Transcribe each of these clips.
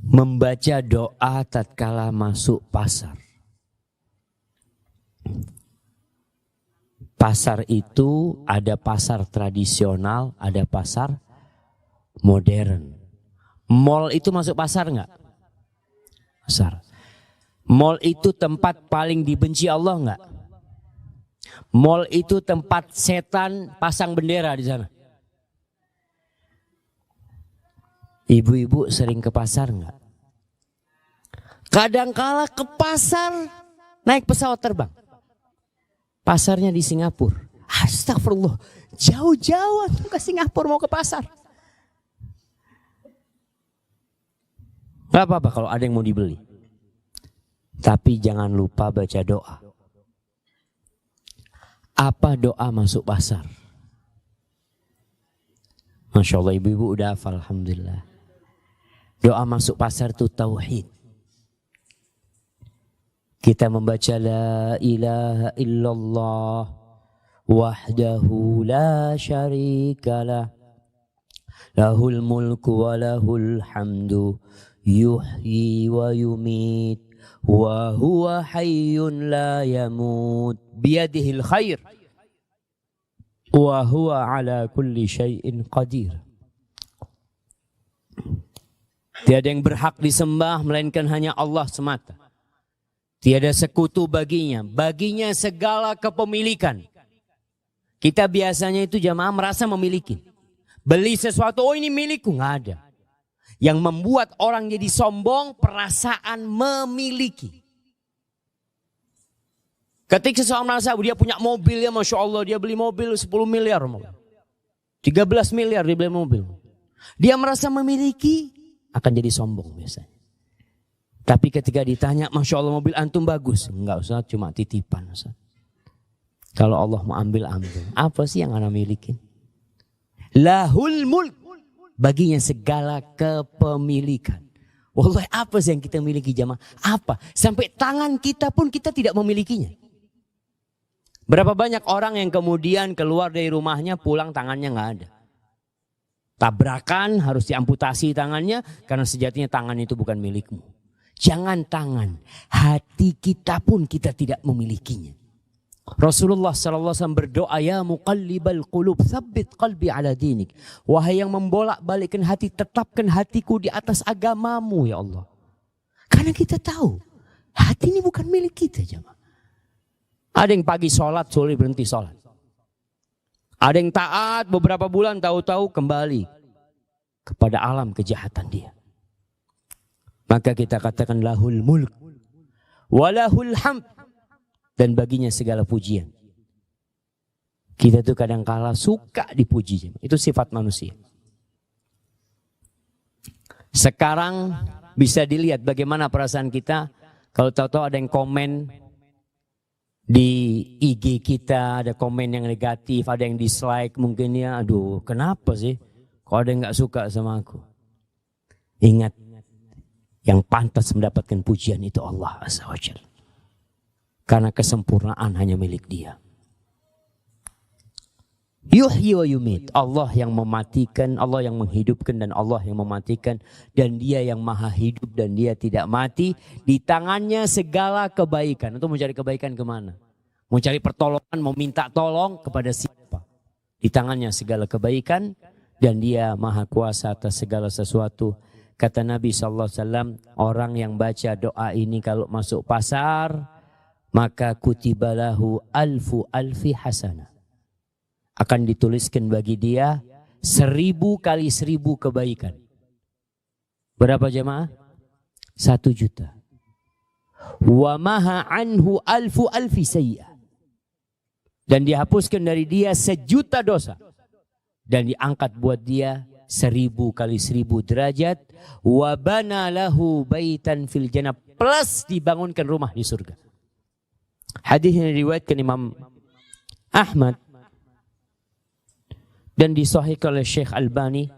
membaca doa tatkala masuk pasar. Pasar itu ada pasar tradisional, ada pasar modern. Mall itu masuk pasar enggak? Pasar. Mall itu tempat paling dibenci Allah enggak? Mall itu tempat setan pasang bendera di sana. Ibu-ibu sering ke pasar enggak? Kadangkala ke pasar naik pesawat terbang. Pasarnya di Singapura. Astagfirullah, jauh-jauh ke Singapura mau ke pasar. Gak apa-apa kalau ada yang mau dibeli. Tapi jangan lupa baca doa. Apa doa masuk pasar? Masya Allah, ibu-ibu udah hafal, alhamdulillah. Doa masuk pasar itu tauhid. Kita membaca la ilaha illallah wahdahu la syarikalah lahul mulku wa lahul hamdu yuhyi wa yumit wa huwa hayyun la yamut biyadihil khair wa huwa ala kulli syai'in qadir. Tiada yang berhak disembah melainkan hanya Allah semata. Tiada sekutu baginya. Baginya segala kepemilikan. Kita biasanya itu jamaah merasa memiliki. Beli sesuatu, oh ini milikku. Nggak ada. Yang membuat orang jadi sombong, perasaan memiliki. Ketika seseorang merasa dia punya mobil, ya Masya Allah, dia beli mobil 10 miliar. 13 miliar dia beli mobil. Dia merasa memiliki, akan jadi sombong biasanya. Tapi ketika ditanya, Masya Allah mobil antum bagus. Enggak usah, cuma titipan. Ustaz. Kalau Allah mau ambil, ambil. Apa sih yang anda milikin? Lahul mulk. Baginya segala kepemilikan. Wallahi apa sih yang kita miliki jamaah? Apa? Sampai tangan kita pun kita tidak memilikinya. Berapa banyak orang yang kemudian keluar dari rumahnya pulang tangannya nggak ada. Tabrakan harus diamputasi tangannya karena sejatinya tangan itu bukan milikmu. Jangan tangan, hati kita pun kita tidak memilikinya. Rasulullah SAW berdoa, ya muqallibal qulub, tsabbit qalbi ala dinik. Wahai yang membolak-balikkan hati, tetapkan hatiku di atas agamamu ya Allah. Karena kita tahu, hati ini bukan milik kita jemaah. Ada yang pagi sholat, sore berhenti sholat. Ada yang taat beberapa bulan, tahu-tahu kembali kepada alam kejahatan dia. Maka kita katakan lahul mulk walahul hamd, dan baginya segala pujian. Kita tuh kadang-kala suka dipuji. Itu sifat manusia. Sekarang bisa dilihat bagaimana perasaan kita kalau tahu-tahu ada yang komen di IG kita, ada komen yang negatif, ada yang dislike mungkin ya, aduh kenapa sih kok ada yang gak suka sama aku. Ingat, yang pantas mendapatkan pujian itu Allah Azza wa Jalla. Karena kesempurnaan hanya milik Dia. Yuhyi wa yumit. Allah yang mematikan, Allah yang menghidupkan, dan Allah yang mematikan. Dan Dia yang maha hidup dan Dia tidak mati. Di tangannya segala kebaikan. Untuk mencari kebaikan kemana? Mau cari pertolongan, mau minta tolong kepada siapa? Di tangannya segala kebaikan. Dan Dia maha kuasa atas segala sesuatu. Kata Nabi SAW, orang yang baca doa ini kalau masuk pasar, maka kutibalahu alfu alfi hasanah. Akan dituliskan bagi dia 1000 kali 1000 kebaikan. Berapa jemaah? 1 juta. Wa maha anhu alfu alfi sayyi'ah. Dan dihapuskan dari dia 1 juta dosa. Dan diangkat buat dia 1000 kali 1000 derajat. Wa bana lahu baitan fil jannah, plus dibangunkan rumah di surga. Hadis ini diriwayatkan Imam Ahmad dan disahihkan oleh Syekh Albani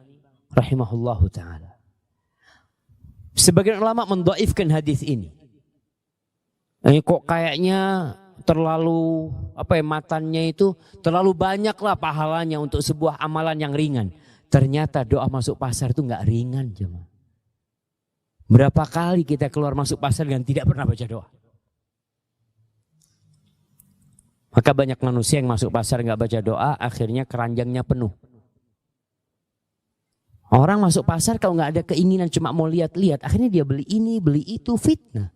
rahimahullahu taala. Sebagian ulama mendhaifkan hadis ini. Kok kayaknya terlalu matannya itu terlalu banyaklah pahalanya untuk sebuah amalan yang ringan. Ternyata doa masuk pasar itu enggak ringan jemaah. Berapa kali kita keluar masuk pasar dan tidak pernah baca doa. Maka banyak manusia yang masuk pasar nggak baca doa, akhirnya keranjangnya penuh. Orang masuk pasar kalau nggak ada keinginan cuma mau lihat-lihat, akhirnya dia beli ini, beli itu, fitnah.